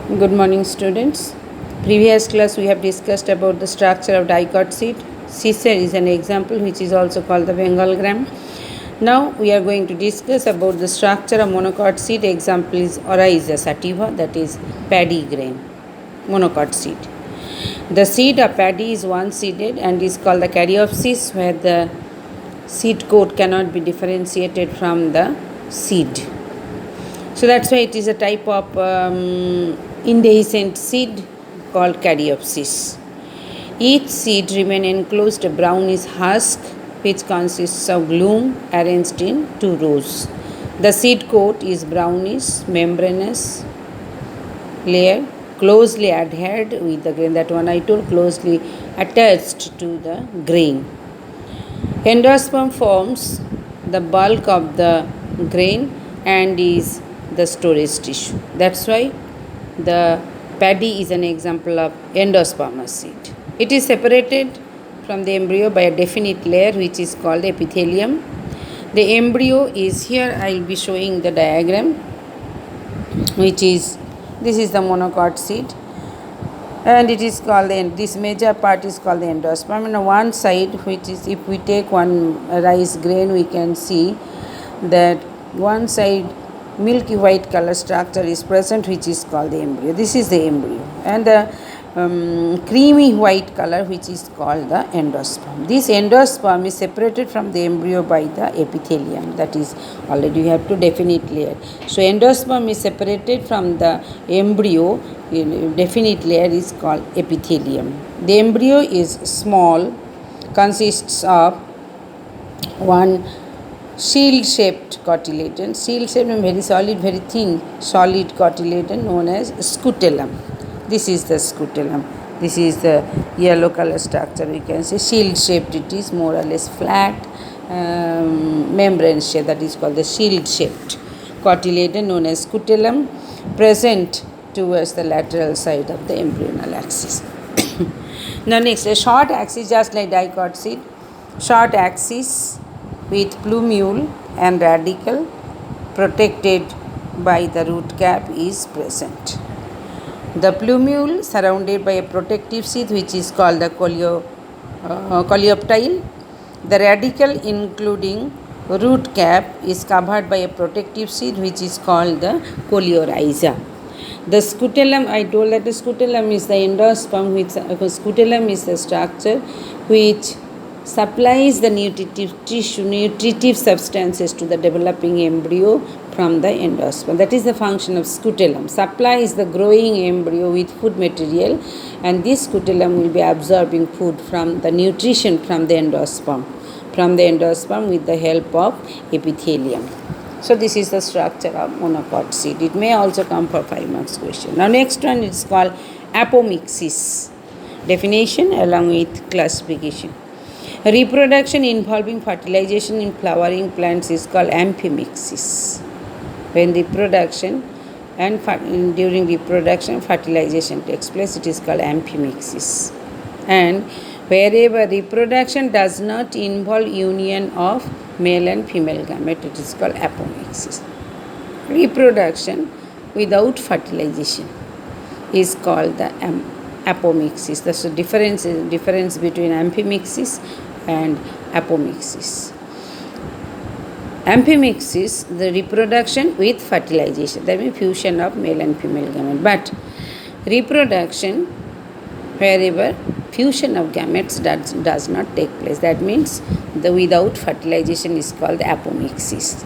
Good morning, students. Previous class we have discussed about the structure of dicot seed. Caesar is an example which is also called the Bengal gram. Now we are going to discuss about the structure of monocot seed. Example is Oryza sativa, that is paddy grain, monocot seed. The seed of paddy is one-seeded and is called the caryopsis, where the seed coat cannot be differentiated from the seed. So that's why it is a type of indehiscent seed called caryopsis. Each seed remains enclosed a brownish husk which consists of glume arranged in two rows. The seed coat is brownish, membranous layer closely adhered with the grain. That one I told, closely attached to the grain. Endosperm forms the bulk of the grain and is the storage tissue. That's why the paddy is an example of endospermous seed. It is separated from the embryo by a definite layer which is called epithelium. The embryo is here. I will be showing the diagram, which is, this is the monocot seed, and it is called this major part is called the endosperm. And on one side, which is, if we take one rice grain, we can see that one side milky white color structure is present, which is called the embryo. This is the embryo, and the creamy white color, which is called the endosperm. This endosperm is separated from the embryo by the epithelium. That is, already we have to definite layer. So endosperm is separated from the embryo. Definite layer is called epithelium. The embryo is small, consists of one shield-shaped cotyledon. Shield-shaped means very solid, very thin, solid cotyledon known as scutellum. This is the scutellum. This is the yellow color structure. We can say shield-shaped. It is more or less flat, membrane shape. That is called the shield-shaped cotyledon known as scutellum, present towards the lateral side of the embryonal axis. Now next, a short axis, just like dicot seed. Short axis with plumule and radicle protected by the root cap is present. The plumule surrounded by a protective sheath which is called the coleoptile. The radicle including root cap is covered by a protective sheath which is called the coleorhiza. The scutellum, I told that the scutellum is the endosperm, which scutellum is the structure which supplies the nutritive substances to the developing embryo from the endosperm. That is the function of scutellum. Supplies the growing embryo with food material, and this scutellum will be absorbing food from the nutrition from the endosperm. With the help of epithelium. So this is the structure of monocot seed. It may also come for 5 marks question. Now next one is called apomixis. Definition along with classification. Reproduction involving fertilization in flowering plants is called amphimixis. When reproduction and during reproduction fertilization takes place, it is called amphimixis. And wherever reproduction does not involve union of male and female gamete, it is called apomixis. Reproduction without fertilization is called the apomixis. That's the difference between amphimixis and apomixis. Amphimixis, the reproduction with fertilization, that means fusion of male and female gamete. But reproduction wherever fusion of gametes does not take place, that means the without fertilization is called apomixis.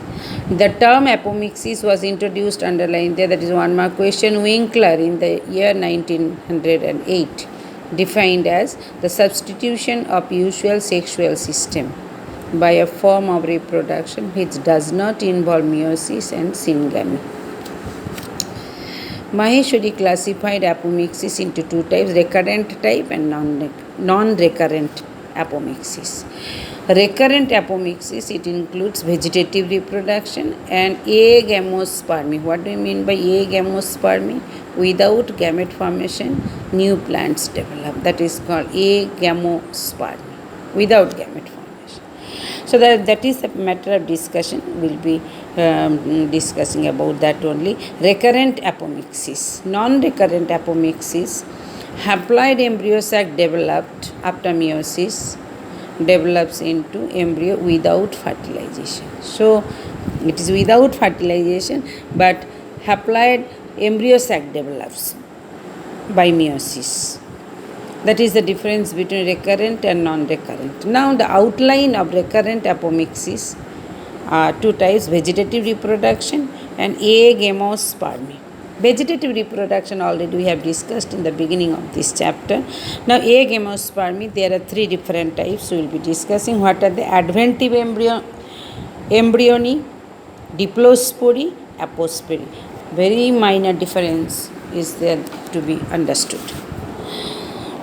The term apomixis was introduced, underlined there, that is 1 mark question. Winkler in the year 1908 defined as the substitution of usual sexual system by a form of reproduction which does not involve meiosis and syngamy. Maheshwari classified apomixis into 2 types, recurrent type and non-recurrent apomixis. Recurrent apomixis, it includes vegetative reproduction and agamospermy. What do you mean by agamospermy? Without gamete formation, new plants develop. That is called agamospermy, without gamete formation. So that is a matter of discussion, will be discussing about that only. Recurrent apomixis. Non-recurrent apomixis, haploid embryo sac developed after meiosis develops into embryo without fertilization. So it is without fertilization, but haploid embryo sac develops by meiosis. That is the difference between recurrent and non-recurrent. Now the outline of recurrent apomixis are two types: vegetative reproduction and agamospermy. Vegetative reproduction already we have discussed in the beginning of this chapter. Now agamospermy, there are three different types we will be discussing. What are the adventive embryony, diplospory, apospory. Very minor difference is there to be understood.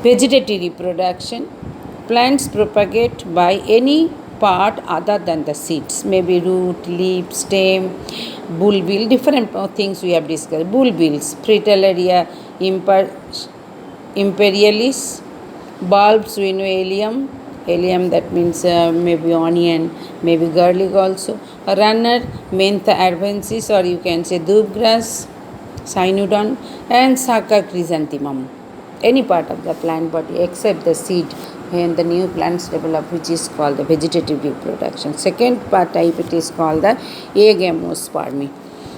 Vegetative reproduction, plants propagate by any part other than the seeds, maybe root, leaf, stem, bulbil, different things we have discussed. Bulbils, Fritillaria imperialis, bulbs we know allium that means maybe onion, maybe garlic also. A runner, Mentha arvensis, or you can say doobgrass, cynodon, and Saka chrysanthemum. Any part of the plant body except the seed when the new plants develop, which is called the vegetative reproduction. Second part type, it is called the agamospermy.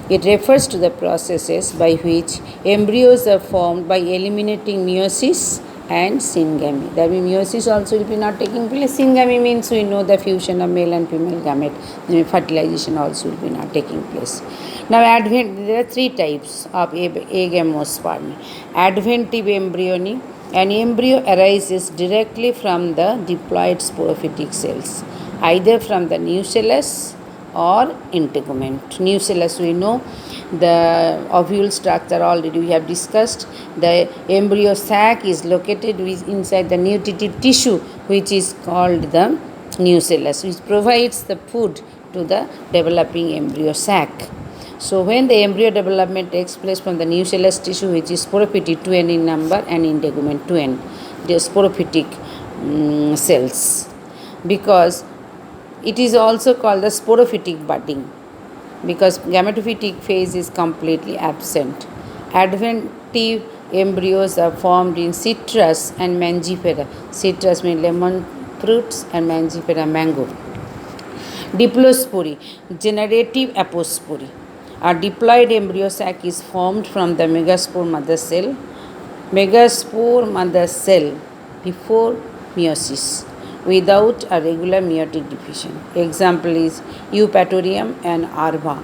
It refers to the processes by which embryos are formed by eliminating meiosis and syngamy. That means meiosis also will be not taking place. Syngamy means we know the fusion of male and female gamete. Fertilization also will be not taking place. Now there are three types of agamospermy. Adventive embryony. An embryo arises directly from the diploid sporophytic cells, either from the nucellus or integument. Nucellus we know, the ovule structure already we have discussed. The embryo sac is located inside the nutritive tissue, which is called the nucellus, which provides the food to the developing embryo sac. So when the embryo development takes place from the nucellus tissue, which is sporophytic 2n in number, and integument 2n, the sporophytic cells, because it is also called the sporophytic budding, because gametophytic phase is completely absent. Adventive embryos are formed in citrus and mangifera. Citrus means lemon fruits and mangifera mango. Diplospory, generative apospory. A diploid embryo sac is formed from the megaspore mother cell. Megaspore mother cell before meiosis without a regular meiotic division. Example is Eupatorium and Arva.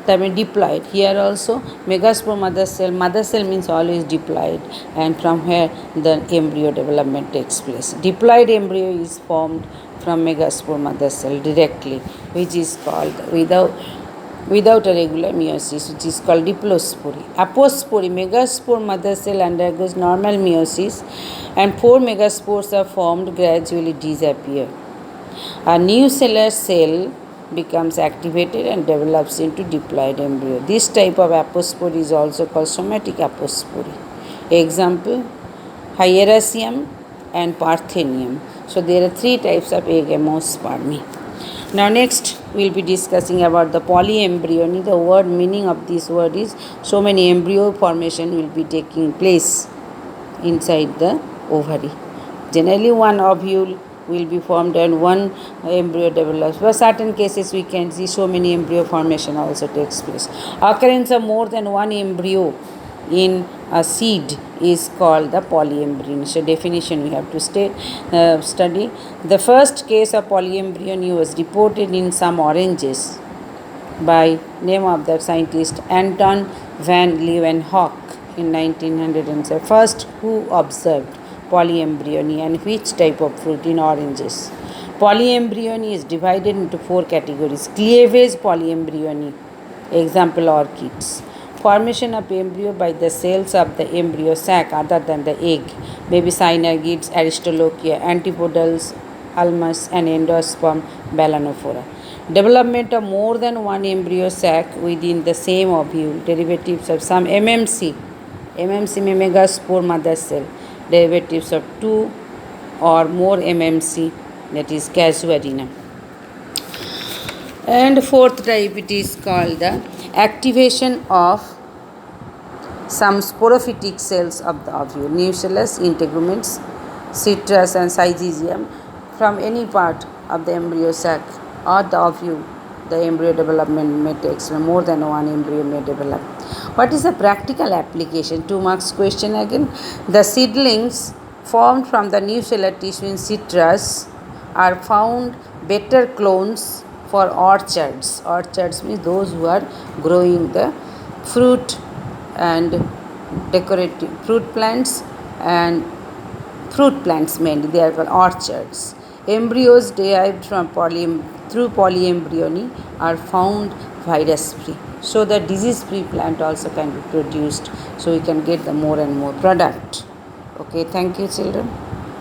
That means diploid. Here also megaspore mother cell. Mother cell means always diploid, and from where the embryo development takes place. Diploid embryo is formed from megaspore mother cell directly, which is called without a regular meiosis, which is called diplospory. Apospory, megaspore mother cell undergoes normal meiosis and 4 megaspores are formed, gradually disappear. A new cellular cell becomes activated and develops into diploid embryo. This type of apospory is also called somatic apospory. Example, Hieracium and Parthenium. So there are three types of agamospermy. Now next we will be discussing about the polyembryony. The word meaning of this word is so many embryo formation will be taking place inside the ovary. Generally one ovule will be formed and one embryo develops. For certain cases we can see so many embryo formation also takes place. Occurrence of more than one embryo in a seed is called the polyembryony. So definition we have to study. The first case of polyembryony was reported in some oranges by name of the scientist Anton van Leeuwenhoek in 1907. First who observed polyembryony and which type of fruit in oranges. Polyembryony is divided into 4 categories. Cleavage polyembryony, example orchids. Formation of embryo by the cells of the embryo sac other than the egg, maybe synergids, aristolochia, antipodals, ulmus, and endosperm balanophora. Development of more than one embryo sac within the same ovule, derivatives of some MMC means megaspore mother cell, derivatives of 2 or more MMC, that is casuarina. And fourth type, it is called the activation of some sporophytic cells of the ovule, nucellus, integuments, citrus and syzygium from any part of the embryo sac or the ovule. The embryo development may take more than one embryo may develop. What is the practical application? 2 marks question again. The seedlings formed from the nucellar tissue in citrus are found better clones for orchards. Orchards means those who are growing the fruit and decorative fruit plants and fruit plants mainly. They are called orchards. Embryos derived from through polyembryony are found virus free. So the disease free plant also can be produced. So we can get the more and more product. Okay, thank you children.